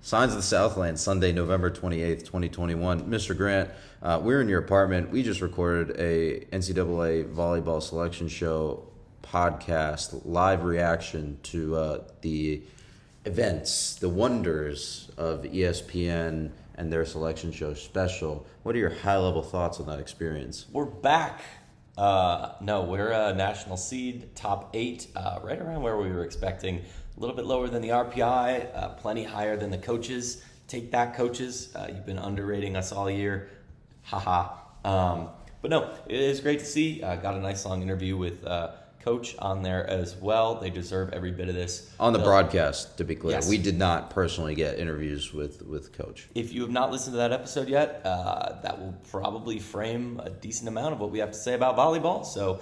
Signs of the Southland, Sunday, November 28th, 2021. Mr. Grant, we're in your apartment. We just recorded a NCAA volleyball selection show podcast, live reaction to the events, the wonders of ESPN and their selection show special. What are your high-level thoughts on that experience? We're back. We're a national seed, top 8, right around where we were expecting. A little bit lower than the RPI, plenty higher than the coaches. Take that, coaches. You've been underrating us all year. Haha. But no, it is great to see. Got a nice long interview with Coach on there as well. They deserve every bit of this. On the broadcast, to be clear. Yes. We did not personally get interviews with Coach. If you have not listened to that episode yet, that will probably frame a decent amount of what we have to say about volleyball. So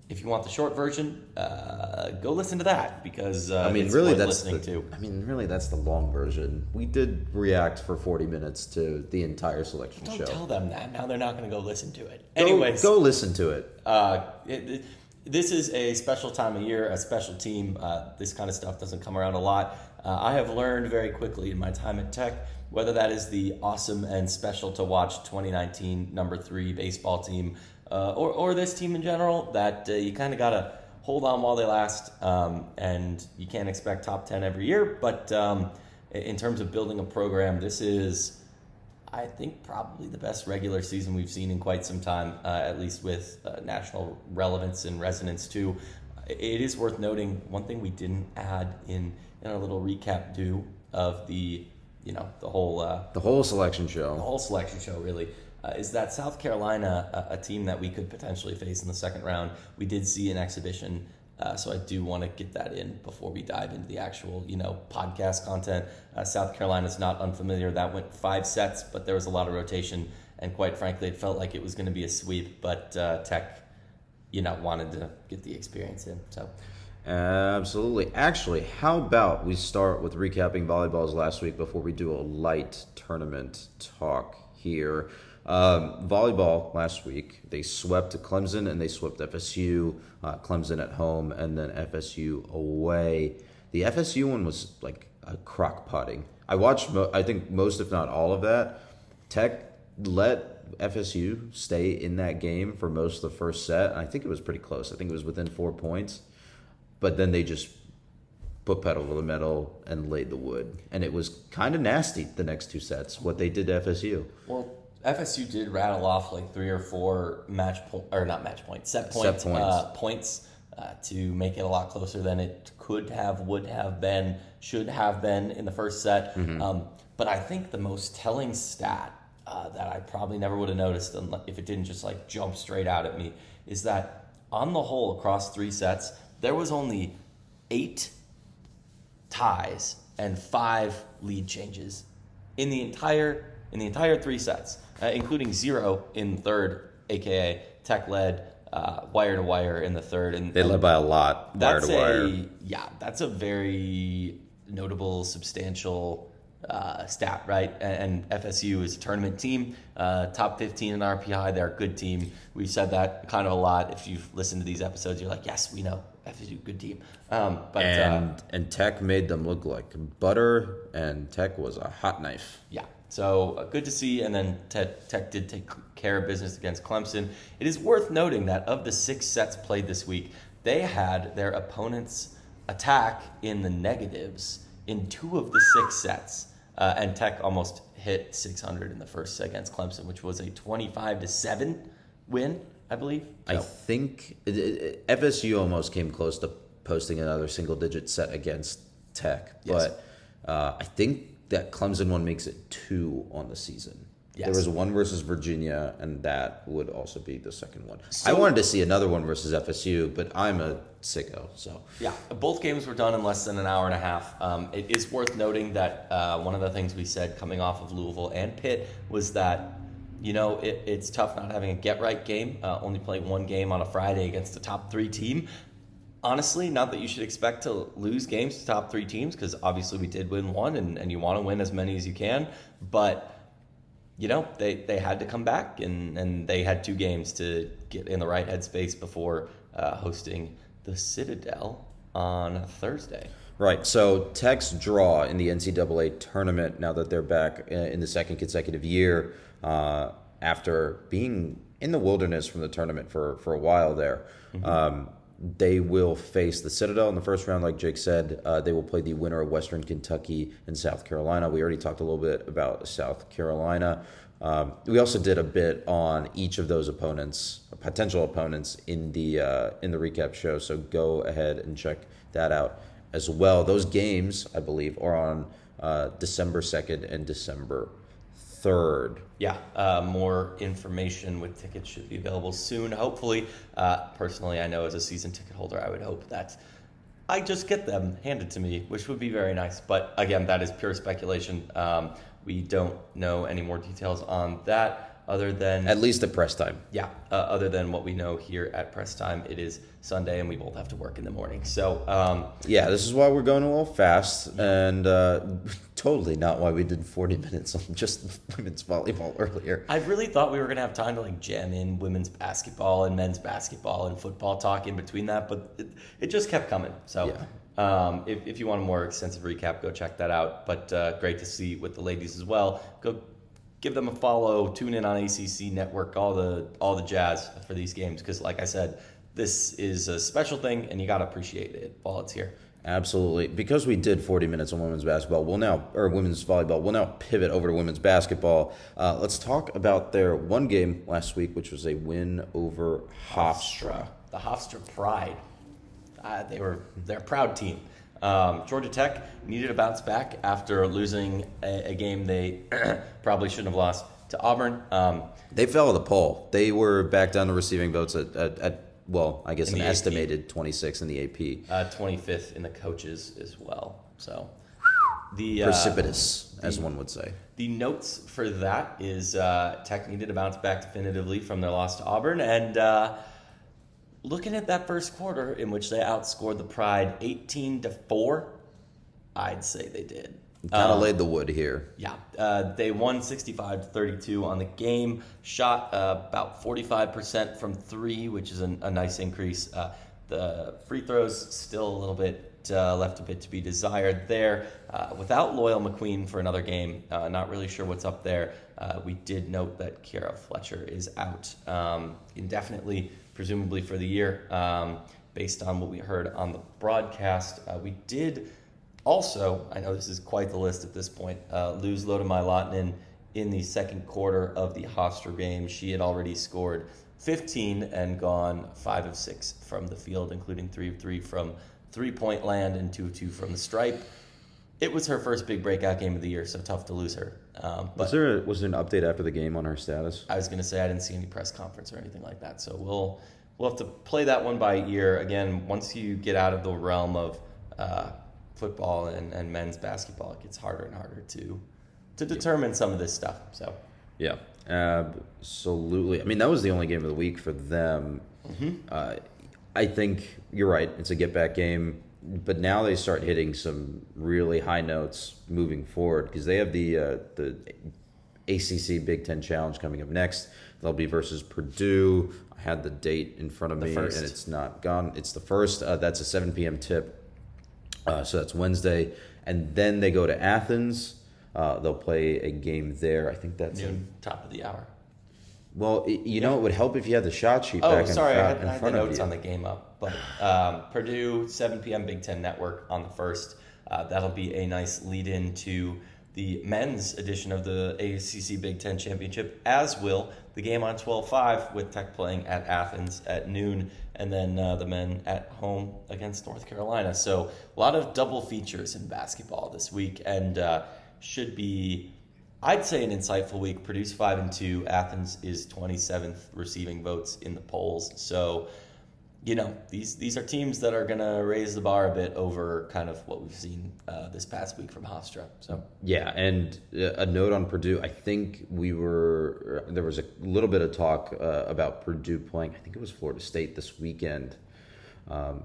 if you want the short version, go listen to that because it's worth listening to. Really, that's the long version. We did react for 40 minutes to the entire selection show. Don't tell them that. Now they're not going to go listen to it. Anyways, go listen to it. This is a special time of year, a special team. This kind of stuff doesn't come around a lot. I have learned very quickly in my time at Tech, whether that is the awesome and special to watch 2019 number 3 baseball team, or this team in general, that you kind of got to hold on while they last, and you can't expect top 10 every year. But in terms of building a program, this is, I think, probably the best regular season we've seen in quite some time, at least with national relevance and resonance too. It is worth noting one thing we didn't add in our little recap of the whole selection show. The whole selection show, really. Is that South Carolina, a team that we could potentially face in the second round. We did see an exhibition, so I do want to get that in before we dive into the actual, podcast content. South Carolina's not unfamiliar. That went 5 sets, but there was a lot of rotation, and quite frankly, it felt like it was going to be a sweep, but Tech, wanted to get the experience in. So. Absolutely. Actually, how about we start with recapping volleyballs last week before we do a light tournament talk here. Volleyball last week, they swept Clemson and they swept FSU. Clemson at home and then FSU away. The FSU one was like a crock potting. I watched, I think, most if not all of that. Tech let FSU stay in that game for most of the first set. I think it was pretty close. I think it was within 4 points. But then they just put pedal to the metal and laid the wood. And it was kind of nasty the next 2 sets, what they did to FSU. Well, FSU did rattle off like 3 or 4 set points to make it a lot closer than it could have, would have been, should have been in the first set. Mm-hmm. But I think the most telling stat that I probably never would have noticed if it didn't just like jump straight out at me is that on the whole across 3 sets, there was only 8 ties and 5 lead changes in the entire 3 sets, including 0 in third, aka Tech led wire to wire in the third, and they led by a lot. Wire to wire. Yeah, that's a very notable, substantial stat, right? And FSU is a tournament team, top 15 in RPI. They're a good team. We've said that kind of a lot. If you've listened to these episodes, you're like, yes, we know FSU, good team. And Tech made them look like butter, and Tech was a hot knife. Yeah. So good to see, and then Tech did take care of business against Clemson. It is worth noting that of the 6 sets played this week, they had their opponent's attack in the negatives in 2 of the 6 sets. And Tech almost hit 600 in the first set against Clemson, which was a 25-7 win, I believe. So. I think FSU almost came close to posting another single-digit set against Tech. Yes. But I think that Clemson one makes it 2 on the season. Yes. There was 1 versus Virginia, and that would also be the second one. I wanted to see another one versus FSU, but I'm a sicko. So yeah, both games were done in less than an hour and a half. It is worth noting that one of the things we said coming off of Louisville and Pitt was that it's tough not having a get-right game, only playing 1 game on a Friday against a top 3 team. Honestly, not that you should expect to lose games to top 3 teams, because obviously we did win 1, and you want to win as many as you can. But, they had to come back, and they had 2 games to get in the right headspace before hosting the Citadel on Thursday. Right. So Tech's draw in the NCAA tournament, now that they're back in the second consecutive year, after being in the wilderness from the tournament for a while there, they will face the Citadel in the first round, like Jake said. They will play the winner of Western Kentucky and South Carolina. We already talked a little bit about South Carolina. We also did a bit on each of those opponents, potential opponents, in the recap show. So go ahead and check that out as well. Those games, I believe, are on December 2nd and December 3rd. Yeah, more information with tickets should be available soon, hopefully. Personally, I know as a season ticket holder, I would hope that I just get them handed to me, which would be very nice. But again, that is pure speculation. We don't know any more details on that other than... At least at press time. Yeah, other than what we know here at press time. It is Sunday and we both have to work in the morning. So, yeah, this is why we're going a little fast, and totally not why we did 40 minutes on just women's volleyball earlier. I really thought we were going to have time to like jam in women's basketball and men's basketball and football talk in between that, but it just kept coming. So, yeah. If you want a more extensive recap, go check that out. But great to see with the ladies as well. Go give them a follow, tune in on ACC Network, all the jazz for these games, because like I said, this is a special thing and you got to appreciate it while it's here. Absolutely. Because we did 40 minutes on women's basketball, women's volleyball, we'll now pivot over to women's basketball. Let's talk about their one game last week, which was a win over Hofstra. The Hofstra Pride. They're a proud team. Georgia Tech needed a bounce back after losing a game they probably shouldn't have lost to Auburn. They fell to the poll. They were back down to receiving votes at I guess an estimated 26 in the AP. 25th in the coaches as well. So precipitous, as one would say. The notes for that is Tech needed to bounce back definitively from their loss to Auburn, and looking at that first quarter in which they outscored the Pride 18-4, I'd say they did. Kind of laid the wood here. Yeah. They won 65-32 on the game, shot about 45% from three, which is a nice increase. The free throws still a little bit left a bit to be desired there. Without Loyal McQueen for another game, not really sure what's up there. We did note that Kiara Fletcher is out indefinitely, presumably for the year, based on what we heard on the broadcast. We did also, I know this is quite the list at this point, lose Lodemai Lottinen in the second quarter of the Hofstra game. She had already scored 15 and gone 5 of 6 from the field, including 3 of 3 from three-point land and 2 of 2 from the stripe. It was her first big breakout game of the year, so tough to lose her. But was there an update after the game on her status? I was going to say I didn't see any press conference or anything like that, so we'll have to play that one by ear. Again, once you get out of the realm of football and men's basketball, it gets harder and harder to determine some of this stuff. So yeah, absolutely. I mean, that was the only game of the week for them. Mm-hmm. I think you're right. It's a get-back game. But now they start hitting some really high notes moving forward because they have the ACC Big Ten Challenge coming up next. They'll be versus Purdue. I had the date in front of me, and it's not gone. It's the first. That's a 7 p.m. tip. So that's Wednesday. And then they go to Athens. They'll play a game there. I think that's noon, top of the hour. Well, you know, it would help if you had the shot sheet back in front of you. I had the notes on the game up. But Purdue, 7 p.m. Big Ten Network on the first. That'll be a nice lead-in to the men's edition of the ACC Big Ten Championship, as will the game on 12-5 with Tech playing at Athens at noon, and then the men at home against North Carolina. So a lot of double features in basketball this week, and should be, I'd say, an insightful week. Purdue's 5-2. Athens is 27th receiving votes in the polls. So, you know, these are teams that are going to raise the bar a bit over kind of what we've seen this past week from Hofstra. So yeah, and a note on Purdue. I think there was a little bit of talk about Purdue playing, I think it was Florida State this weekend.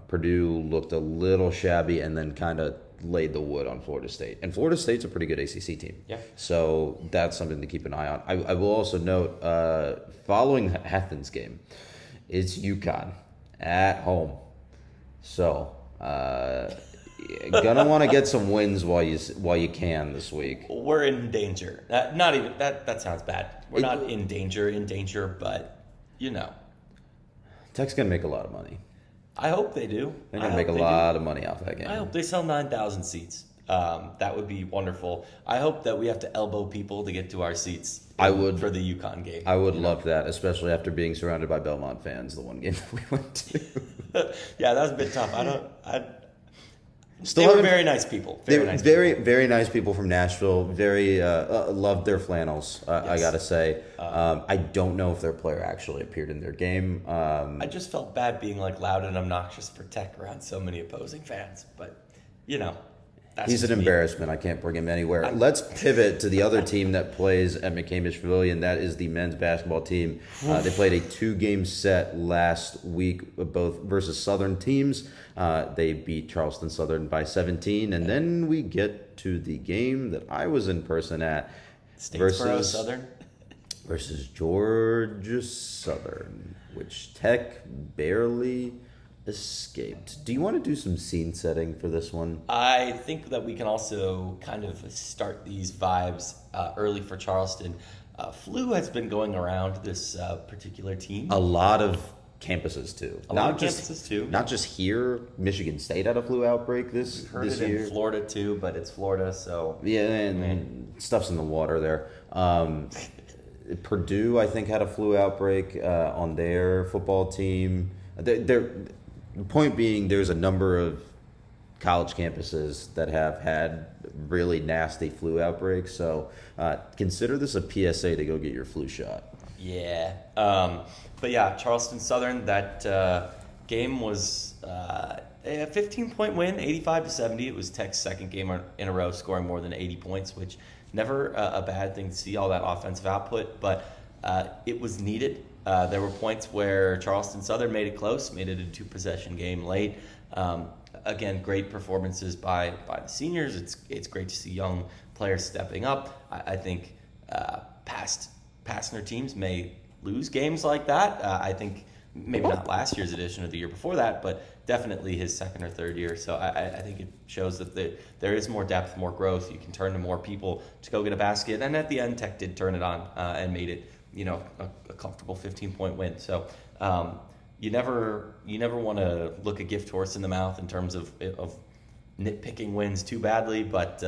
Purdue looked a little shabby and then kind of laid the wood on Florida State. And Florida State's a pretty good ACC team. Yeah. So that's something to keep an eye on. I will also note, following the Athens game, it's UConn at home. So, Gonna want to get some wins while you can this week. We're in danger. Not even that sounds bad. We're not in danger, but Tech's gonna make a lot of money. I hope they do. They're gonna make a lot of money off that game. I hope they sell 9,000 seats. That would be wonderful. I hope that we have to elbow people to get to our seats. For the UConn game. I would love that, especially after being surrounded by Belmont fans the one game that we went to. Yeah, that was a bit tough. They were very nice people. Very nice people from Nashville. Very loved their flannels. Yes. I gotta say, I don't know if their player actually appeared in their game. I just felt bad being loud and obnoxious for Tech around so many opposing fans, but he's an embarrassment. I can't bring him anywhere. Let's pivot to the other team that plays at McCamish Pavilion. That is the men's basketball team. They played a 2-game set last week, both versus Southern teams. They beat Charleston Southern by 17. And then we get to the game that I was in person at. Statesboro Southern? Versus Georgia Southern, which Tech barely escaped. Do you want to do some scene setting for this one? I think that we can also kind of start these vibes early for Charleston. Flu has been going around this particular team. A lot of campuses too. Not just here. Michigan State had a flu outbreak this year. In Florida too, but it's Florida, so yeah, and stuff's in the water there. Purdue, I think, had a flu outbreak on their football team. The point being, there's a number of college campuses that have had really nasty flu outbreaks. So consider this a PSA to go get your flu shot. Yeah. But yeah, Charleston Southern, that game was a 15-point win, 85-70. It was Tech's second game in a row scoring more than 80 points, which never a bad thing to see, all that offensive output. But it was needed. There were points where Charleston Southern made it close, made it a 2-possession game late. Again, great performances by the seniors. It's great to see young players stepping up. I think past Pastner teams may lose games like that. I think maybe not last year's edition or the year before that, but definitely his second or third year. So I think it shows that there is more depth, more growth. You can turn to more people to go get a basket. And at the end, Tech did turn it on and made it a comfortable 15-point win. So you never want to look a gift horse in the mouth in terms of nitpicking wins too badly. But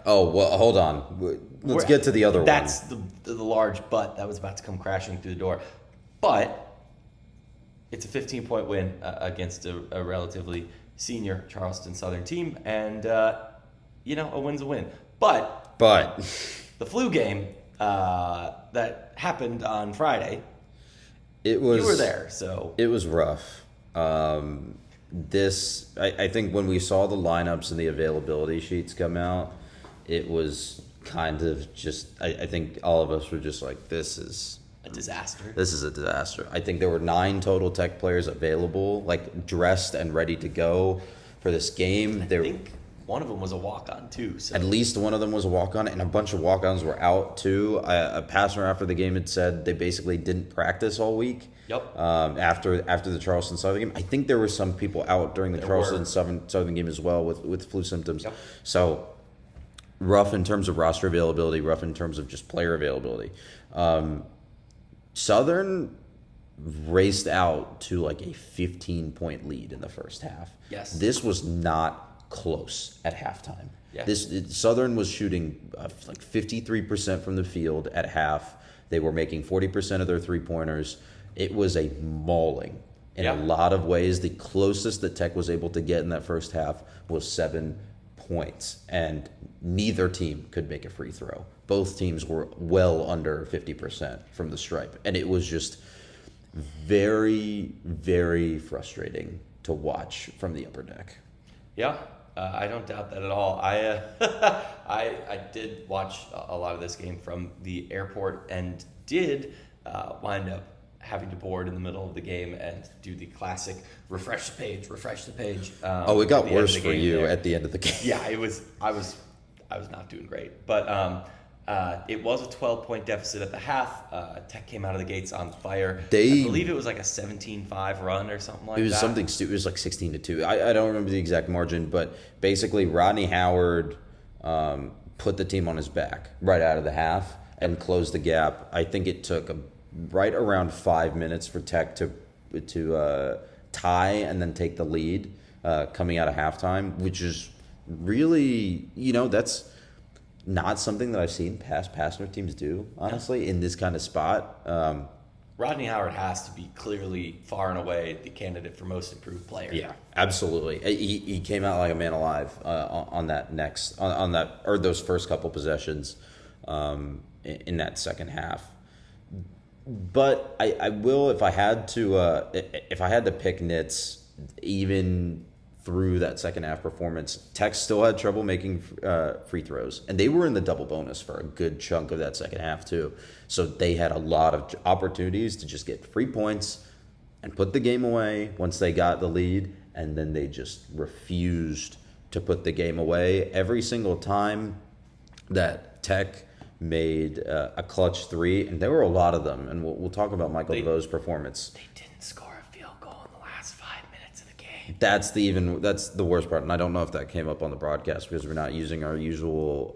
hold on. Let's get to the other one. That's the large but that was about to come crashing through the door. But it's a 15-point win against a relatively senior Charleston Southern team, and a win's a win. But the flu game that happened on Friday, you were there, so it was rough. I think when we saw the lineups and the availability sheets come out, it was kind of just, I think all of us were just like, this is a disaster. This is a disaster. I think there were 9 total Tech players available, dressed and ready to go for this game. I think one of them was a walk-on too. So. At least one of them was a walk-on, and a bunch of walk-ons were out too. A passer after the game had said they basically didn't practice all week. Yep. After the Charleston Southern game, I think there were some people out during the Charleston Southern game as well with flu symptoms. Yep. So rough in terms of roster availability, rough in terms of just player availability. Southern raced out to a 15-point lead in the first half. Yes. This was not close at halftime. Yeah. Southern was shooting 53% from the field at half. They were making 40% of their three-pointers. It was a mauling in a lot of ways. The closest that Tech was able to get in that first half was 7 points, and neither team could make a free throw. Both teams were well under 50% from the stripe, and it was just very, very frustrating to watch from the upper deck. Yeah, I don't doubt that at all. I did watch a lot of this game from the airport and did wind up having to board in the middle of the game and do the classic refresh the page. It got worse for you at the end of the game. Yeah, I was not doing great. But It was a 12-point deficit at the half. Tech came out of the gates on fire. I They believe it was like a 17-5 run or something like that. It was something stupid. It was like 16-2. I don't remember the exact margin, but basically Rodney Howard put the team on his back right out of the half and closed the gap. I think it took right around 5 minutes for Tech to tie and then take the lead coming out of halftime, which is really, that's not something that I've seen past Pastner teams do, honestly, in this kind of spot. Rodney Howard has to be clearly far and away the candidate for most improved player. Yeah, absolutely. He came out like a man alive on those first couple possessions in that second half. But I will, if I had to pick nits, even through that second half performance, Tech still had trouble making free throws, and they were in the double bonus for a good chunk of that second half too. So they had a lot of opportunities to just get free points and put the game away once they got the lead, and then they just refused to put the game away. Every single time that Tech made a clutch three, and there were a lot of them, and we'll talk about Michael DeVoe's performance. They didn't score a field goal in the last 5 minutes of the game. That's the worst part, and I don't know if that came up on the broadcast because we're not using our usual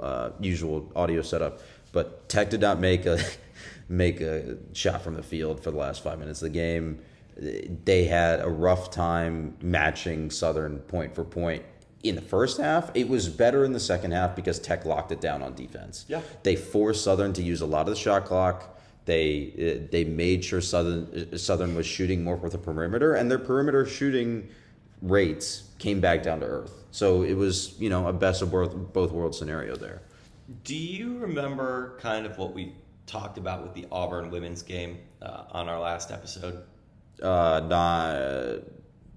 audio setup. But Tech did not make a shot from the field for the last 5 minutes of the game. They had a rough time matching Southern point for point in the first half. It was better in the second half because Tech locked it down on defense. Yeah, they forced Southern to use a lot of the shot clock. They made sure Southern was shooting more for the perimeter, and their perimeter shooting rates came back down to earth. So it was a best of both worlds scenario there. Do you remember kind of what we talked about with the Auburn women's game on our last episode? Not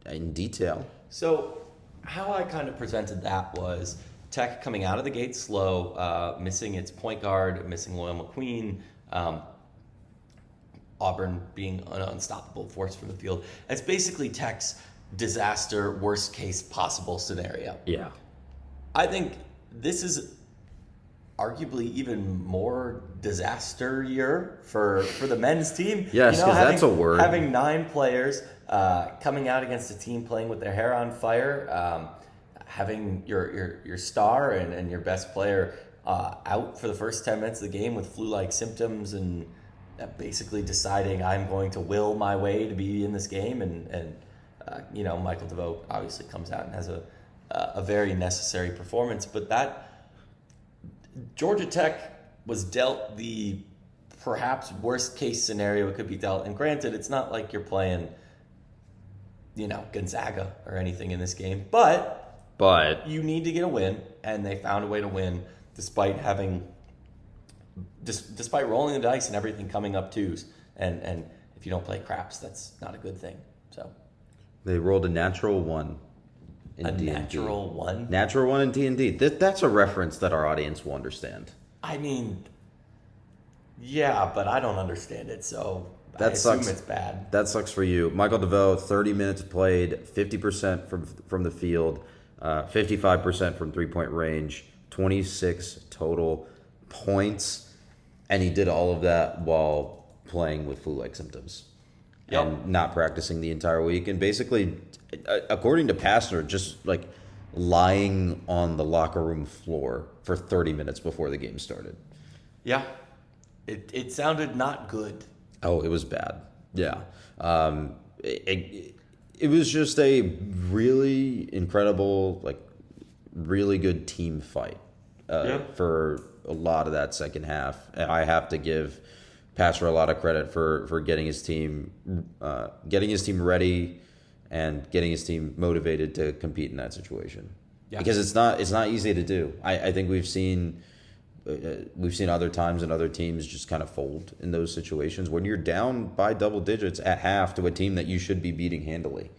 in detail. So how I kind of presented that was Tech coming out of the gate slow, missing its point guard, missing Loyal McQueen, Auburn being an unstoppable force from the field. It's basically Tech's disaster, worst case possible scenario. Yeah. I think this is arguably even more disaster year for the men's team. Yes, because that's a word. Having 9 players coming out against a team playing with their hair on fire, having your star and your best player out for the first 10 minutes of the game with flu-like symptoms and basically deciding I'm going to will my way to be in this game. And Michael DeVoe obviously comes out and has a very necessary performance. But that Georgia Tech was dealt the perhaps worst case scenario it could be dealt. And granted, it's not like you're playing, Gonzaga or anything in this game. But you need to get a win, and they found a way to win despite rolling the dice and everything coming up twos. And if you don't play craps, that's not a good thing. So they rolled a natural one. Natural one? Natural one in D&D. That's a reference that our audience will understand. I mean, yeah, but I don't understand it, so that I sucks. assume it's bad. That sucks for you. Michael DeVoe, 30 minutes played, 50% from the field, 55% from three-point range, 26 total points, and he did all of that while playing with flu-like symptoms. Yep. And not practicing the entire week, and basically, according to Pastner, just like lying on the locker room floor for 30 minutes before the game started. Yeah. It sounded not good. Oh, it was bad. Yeah. It was just a really incredible, really good team fight for a lot of that second half. And I have to give Pastner a lot of credit for getting his team ready and getting his team motivated to compete in that situation. Yeah. Because it's not easy to do. I think we've seen other times and other teams just kind of fold in those situations when you're down by double digits at half to a team that you should be beating handily.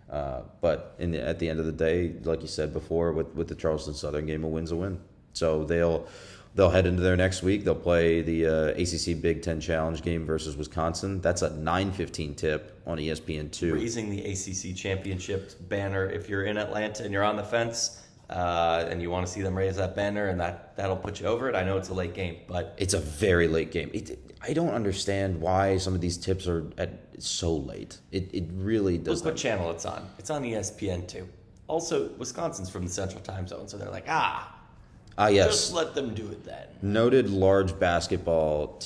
But at the end of the day, like you said before, with the Charleston Southern game, a win's a win. So they'll head into their next week. They'll play the ACC Big Ten Challenge game versus Wisconsin. That's a 9:15 tip on ESPN2. Raising the ACC championship banner. If you're in Atlanta and you're on the fence, and you want to see them raise that banner, and that'll put you over it. I know it's a late game, but it's a very late game. I don't understand why some of these tips are so late. It really does. Look what channel it's on. It's on ESPN too. Also, Wisconsin's from the Central Time Zone, so they're like, yes. Just let them do it then. Noted large basketball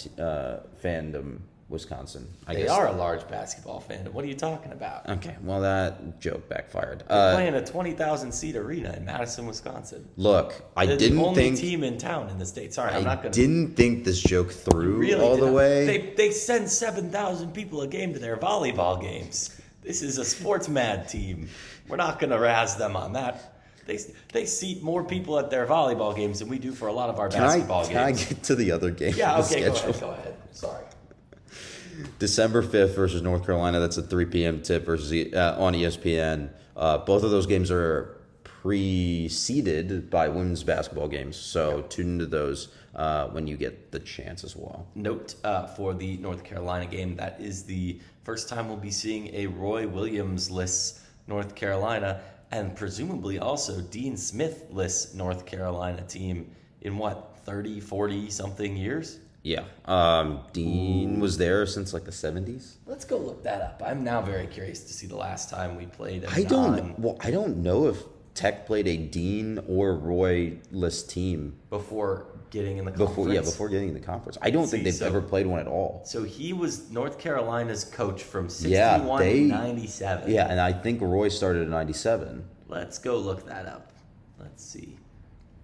fandom, Wisconsin. They are a large basketball fandom. What are you talking about? Okay, well, that joke backfired. They're playing a 20,000-seat arena in Madison, Wisconsin. Look, They're the only team in town in the state. Sorry, I'm not going to... didn't think this joke through all the way. They send 7,000 people a game to their volleyball games. This is a sports mad team. We're not going to razz them on that. They seat more people at their volleyball games than we do for a lot of our basketball games. Can I get to the other game? Yeah, okay, go ahead. Sorry. December 5th versus North Carolina. That's a 3 p.m. tip versus on ESPN. Both of those games are preceded by women's basketball games, so tune into those when you get the chance as well. Note for the North Carolina game, that is the first time we'll be seeing a Roy Williams-less North Carolina, and presumably also Dean Smith-less North Carolina team in 30, 40-something years? Yeah. Dean was there since like the 70s. Let's go look that up. I'm now very curious to see the last time we played I don't know if Tech played a Dean or Roy-less team before getting in the conference. Before getting in the conference. I don't think they've ever played one at all. So he was North Carolina's coach from 61 to 97. Yeah, and I think Roy started in 97. Let's go look that up. Let's see.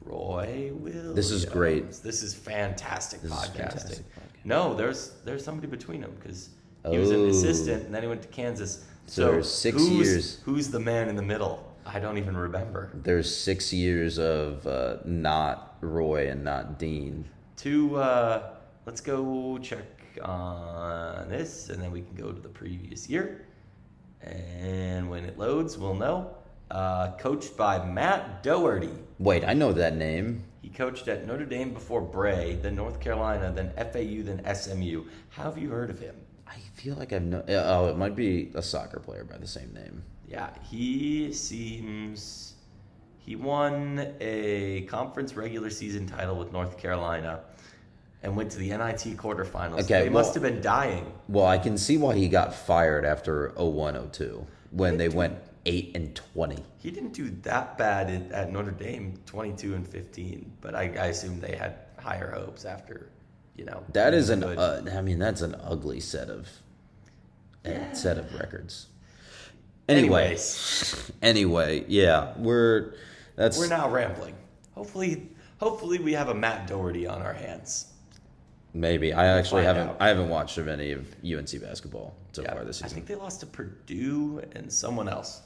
Roy Williams. This is great. This is fantastic podcasting. Fantastic. No, there's somebody between them because he was an assistant and then he went to Kansas. So there's 6 years. Who's the man in the middle? I don't even remember. There's 6 years of not Roy and not Dean. Let's go check on this, and then we can go to the previous year. And when it loads, we'll know. Coached by Matt Doherty. Wait, I know that name. He coached at Notre Dame before Bray, then North Carolina, then FAU, then SMU. How have you heard of him? I feel like I've known... Oh, it might be a soccer player by the same name. Yeah, he won a conference regular season title with North Carolina and went to the NIT quarterfinals. Okay, they must have been dying. Well, I can see why he got fired after 01-02 when they went 8-20. He didn't do that bad at Notre Dame, 22-15, but I assume they had higher hopes after, That is that's an ugly set of records. Anyway, yeah, we're now rambling. Hopefully we have a Matt Doherty on our hands. Maybe. I haven't watched any of UNC basketball so far this season. I think they lost to Purdue and someone else.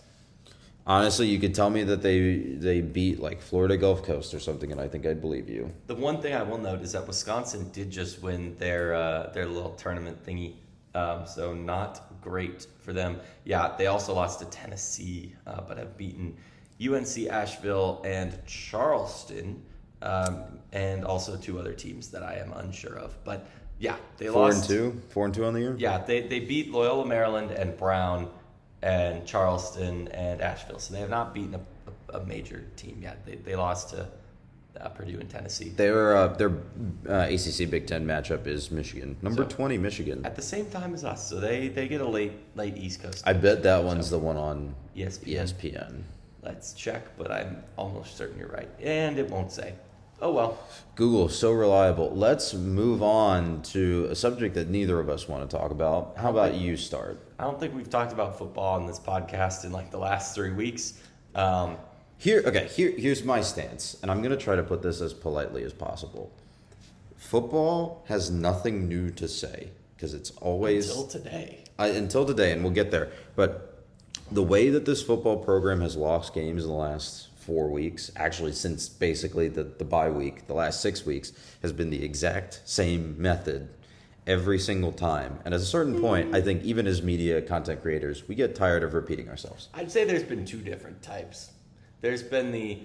Honestly, you could tell me that they beat like Florida Gulf Coast or something, and I think I'd believe you. The one thing I will note is that Wisconsin did just win their little tournament thingy, so not great for them. Yeah, they also lost to Tennessee, but have beaten UNC Asheville and Charleston, and also 2 other teams that I am unsure of. But yeah, they lost 4-2 on the year. Yeah, they beat Loyola Maryland and Brown and Charleston and Asheville. So they have not beaten a major team yet. They lost to Purdue and Tennessee. Their ACC Big Ten matchup is Michigan, number 20 Michigan. At the same time as us, so they get a late East Coast. I bet that one's the one on ESPN. Let's check, but I'm almost certain you're right. And it won't say. Oh, well. Google, so reliable. Let's move on to a subject that neither of us want to talk about. How about you start? I don't think we've talked about football on this podcast in like the last 3 weeks. Here's my stance, and I'm going to try to put this as politely as possible. Football has nothing new to say because it's always... Until today, and we'll get there. But the way that this football program has lost games in the last 4 weeks, actually since basically the bye week, the last 6 weeks, has been the exact same method every single time. And at a certain point, I think even as media content creators, we get tired of repeating ourselves. I'd say there's been 2 different types. There's been the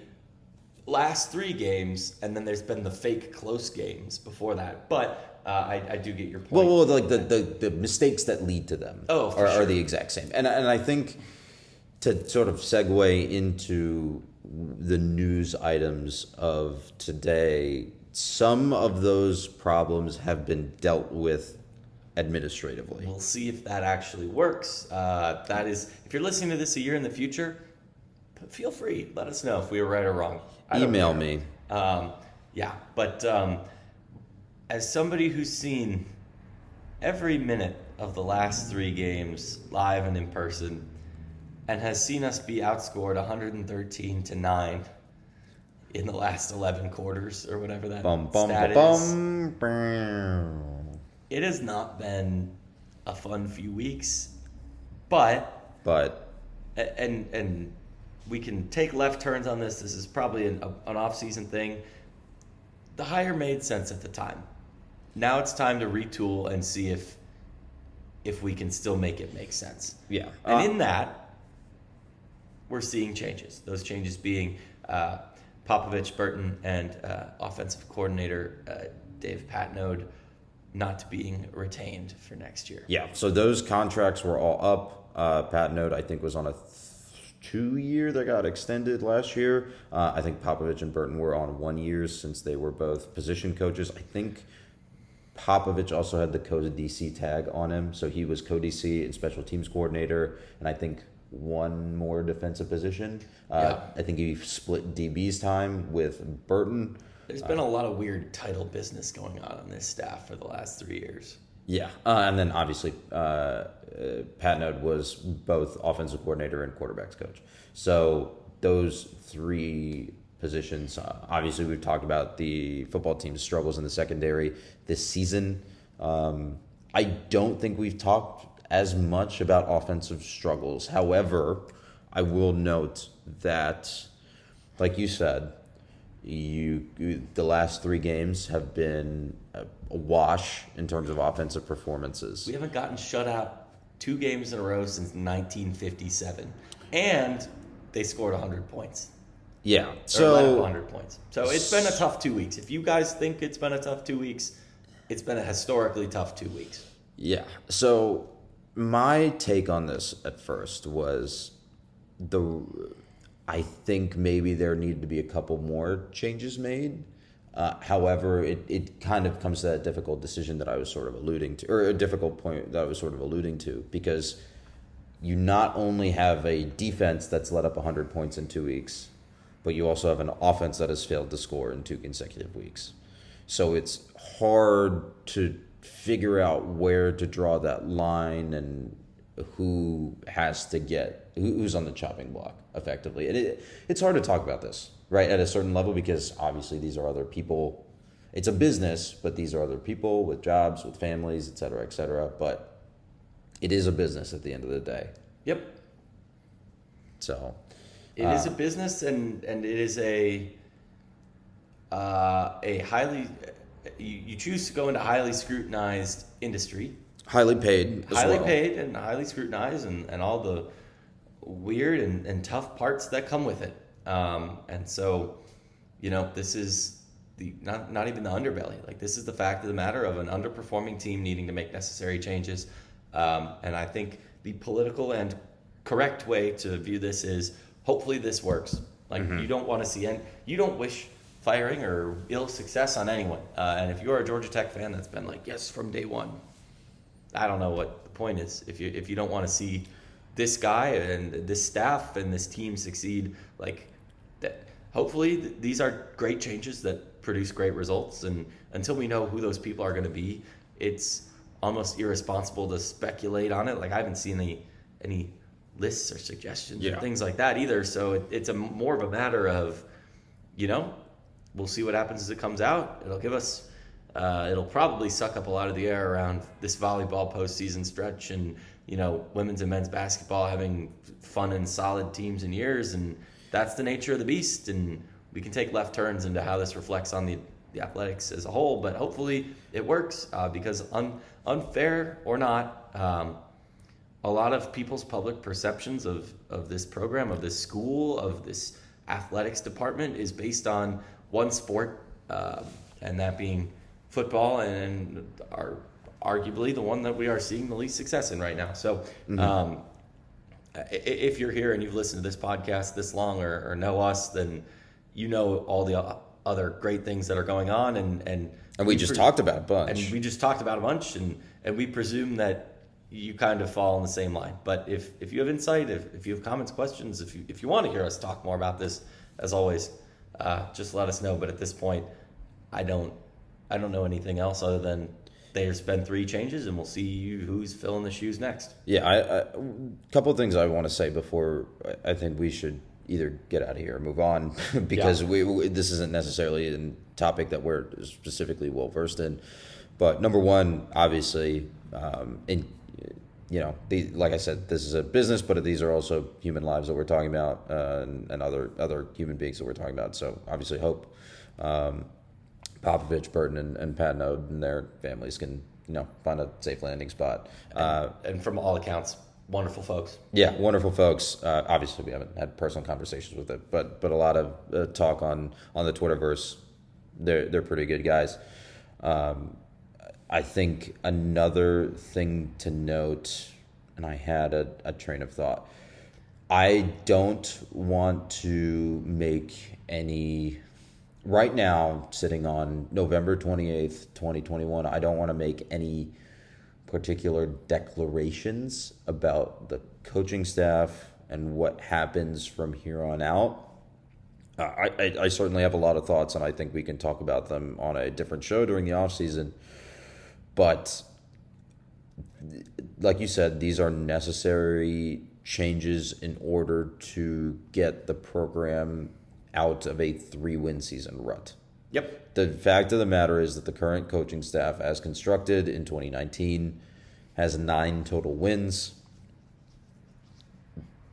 last 3 games, and then there's been the fake close games before that. But I do get your point. Well, like the mistakes that lead to them are the exact same. And I think to sort of segue into the news items of today, some of those problems have been dealt with administratively. We'll see if that actually works. That is, if you're listening to this a year in the future, feel free. Let us know if we were right or wrong. Email me. But as somebody who's seen every minute of the last 3 games live and in person, and has seen us be outscored 113-9 in the last 11 quarters or whatever that stat is. It has not been a fun few weeks, but and we can take left turns on this. This is probably an off-season thing. The hire made sense at the time. Now it's time to retool and see if we can still make it make sense. Yeah. And in that, we're seeing changes. Those changes being Popovich, Burton, and offensive coordinator Dave Patnode not being retained for next year. Yeah, so those contracts were all up. Patnode, I think, was on a 2-year that got extended last year. I think Popovich and Burton were on 1 year since they were both position coaches. I think Popovich also had the co-DC tag on him, so he was co-DC and special teams coordinator, and I think one more defensive position. I think he split DB's time with Burton. There's been a lot of weird title business going on this staff for the last 3 years. Yeah, and then obviously Patnode was both offensive coordinator and quarterbacks coach. So those 3 positions, obviously we've talked about the football team's struggles in the secondary this season. I don't think we've talked as much about offensive struggles. However, I will note that, like you said, the last 3 games have been a wash in terms of offensive performances. We haven't gotten shut out 2 games in a row since 1957, and they scored 100 points. Yeah, so led up 100 points. So it's been a tough 2 weeks. If you guys think it's been a tough 2 weeks, it's been a historically tough 2 weeks. Yeah. So my take on this at first was I think maybe there needed to be a couple more changes made. However, it kind of comes to that difficult decision that I was sort of alluding to, or a difficult point that I was sort of alluding to, because you not only have a defense that's let up 100 points in 2 weeks, but you also have an offense that has failed to score in 2 consecutive weeks. So it's hard to figure out where to draw that line and who's on the chopping block effectively. And it's hard to talk about this, right, at a certain level, because obviously these are other people. It's a business, but these are other people with jobs, with families, et cetera, but it is a business at the end of the day. Yep. So it is a business, and it is a highly, you choose to go into highly scrutinized industry. Highly paid as highly well. paid and highly scrutinized, and all the weird and tough parts that come with it. And so, this is the not even the underbelly. Like, this is the fact of the matter of an underperforming team needing to make necessary changes. And I think the political and correct way to view this is, hopefully this works. Like, you don't want to see you don't wish firing or ill success on anyone. And if you're a Georgia Tech fan that's been like, yes, from day one, I don't know what the point is. If you don't want to see this guy and this staff and this team succeed, like that, hopefully these are great changes that produce great results. And until we know who those people are going to be, it's almost irresponsible to speculate on it. Like, I haven't seen any lists or suggestions or things like that either. So it's more of a matter of, we'll see what happens as it comes out. It'll give us. It'll probably suck up a lot of the air around this volleyball postseason stretch, and women's and men's basketball having fun and solid teams in years, and that's the nature of the beast. And we can take left turns into how this reflects on the athletics as a whole, but hopefully it works, because unfair or not, a lot of people's public perceptions of this program, of this school, of this athletics department is based on one sport, and that being football, and are arguably the one that we are seeing the least success in right now. So if you're here and you've listened to this podcast this long or know us, then you know all the other great things that are going on, and we just talked about a bunch. And we just talked about a bunch, and we presume that you kind of fall in the same line. But if you have insight, if you have comments, questions, if you want to hear us talk more about this, as always, just let us know. But at this point, I don't know anything else other than there's been 3 changes, and we'll see who's filling the shoes next. Yeah, a couple of things I want to say before I think we should either get out of here or move on because this isn't necessarily a topic that we're specifically well versed in. But number one, obviously, like I said, this is a business, but these are also human lives that we're talking about, and other human beings that we're talking about. So obviously, hope Popovich, Burton, and Patnode and their families can find a safe landing spot. And from all accounts, wonderful folks. Yeah, wonderful folks. Obviously, we haven't had personal conversations with it, but a lot of talk on the Twitterverse. They're pretty good guys. I think another thing to note, and I had a train of thought. I don't want to make any. Right now, sitting on November 28th, 2021, I don't want to make any particular declarations about the coaching staff and what happens from here on out. I certainly have a lot of thoughts, and I think we can talk about them on a different show during the off season. But like you said, these are necessary changes in order to get the program out of a 3-win season rut. Yep. The fact of the matter is that the current coaching staff, as constructed in 2019, has 9 total wins.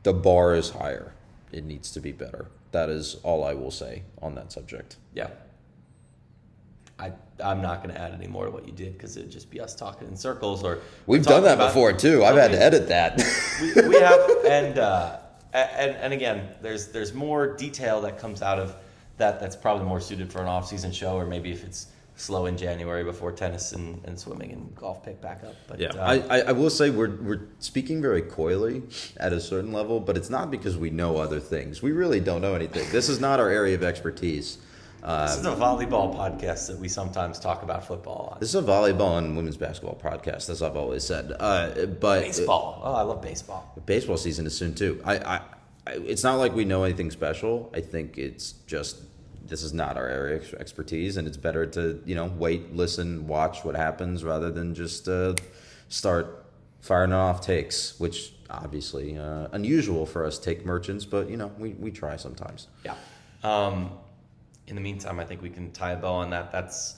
The bar is higher. It needs to be better. That is all I will say on that subject. Yeah. I'm not going to add any more to what you did because it'd just be us talking in circles. Or we've done that before too. I've had to edit that. we have, and again, there's more detail that comes out of that's probably more suited for an off-season show, or maybe if it's slow in January before tennis and swimming and golf pick back up. But yeah, I will say we're speaking very coyly at a certain level, but it's not because we know other things. We really don't know anything. This is not our area of expertise. This is a volleyball podcast that we sometimes talk about football on. This is a volleyball and women's basketball podcast, as I've always said. But baseball. I love baseball. Baseball season is soon too. It's not like we know anything special. I think it's just this is not our area of expertise, and it's better to wait, listen, watch what happens rather than just start firing off takes, which obviously unusual for us take merchants, but we try sometimes. Yeah. In the meantime, I think we can tie a bow on that. That's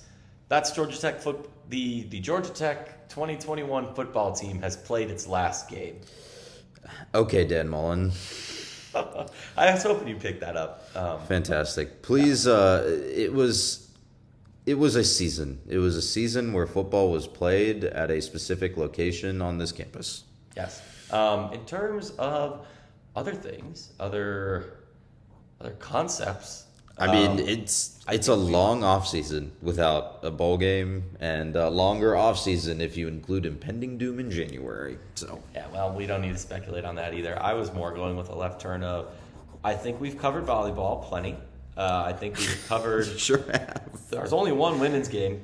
Georgia Tech the Georgia Tech 2021 football team has played its last game. Okay, Dan Mullen. I was hoping you picked that up. Fantastic. Please, it was a season. It was a season where football was played at a specific location on this campus. Yes. In terms of other things, other concepts. I mean, it's a long off season without a bowl game, and a longer off season if you include impending doom in January. So yeah, well, we don't need to speculate on that either. I was more going with a left turn of, I think we've covered volleyball plenty. I think we've covered. Sure have. There's only one women's game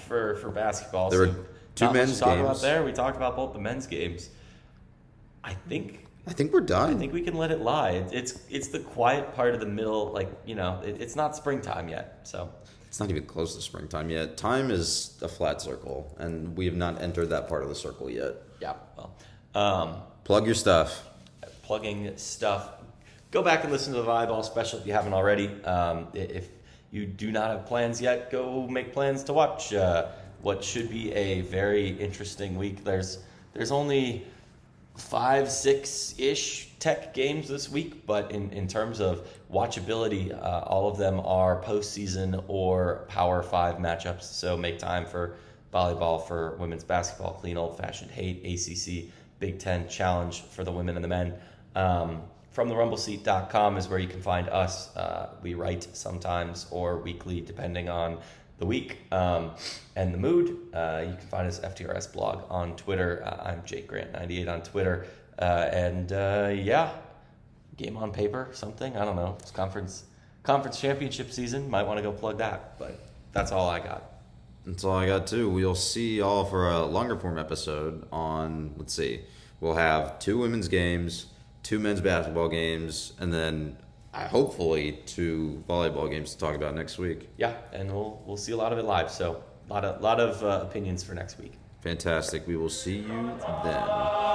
for basketball. There were 2 men's games. About there, we talked about both the men's games. I think we're done. I think we can let it lie. It's the quiet part of the middle, it's not springtime yet. So it's not even close to springtime yet. Time is a flat circle, and we have not entered that part of the circle yet. Yeah. Well, plug your stuff. Plugging stuff. Go back and listen to the volleyball special if you haven't already. If you do not have plans yet, go make plans to watch what should be a very interesting week. There's only 5-6-ish Tech games this week, but in terms of watchability, all of them are postseason or Power 5 matchups. So make time for volleyball, for women's basketball, clean old-fashioned hate, ACC, Big Ten challenge for the women and the men. From therumbleseat.com is where you can find us. We write sometimes or weekly, depending on the week and the mood. You can find us FTRS blog on Twitter. I'm Jake Grant 98 on Twitter. Yeah, game on paper, something. I don't know. It's conference championship season. Might want to go plug that, but that's all I got. That's all I got too. We'll see y'all for a longer form episode on, let's see, we'll have 2 women's games, 2 men's basketball games, and then hopefully 2 volleyball games to talk about next week. Yeah, and we'll see a lot of it live. So a lot of opinions for next week. Fantastic. We will see you then.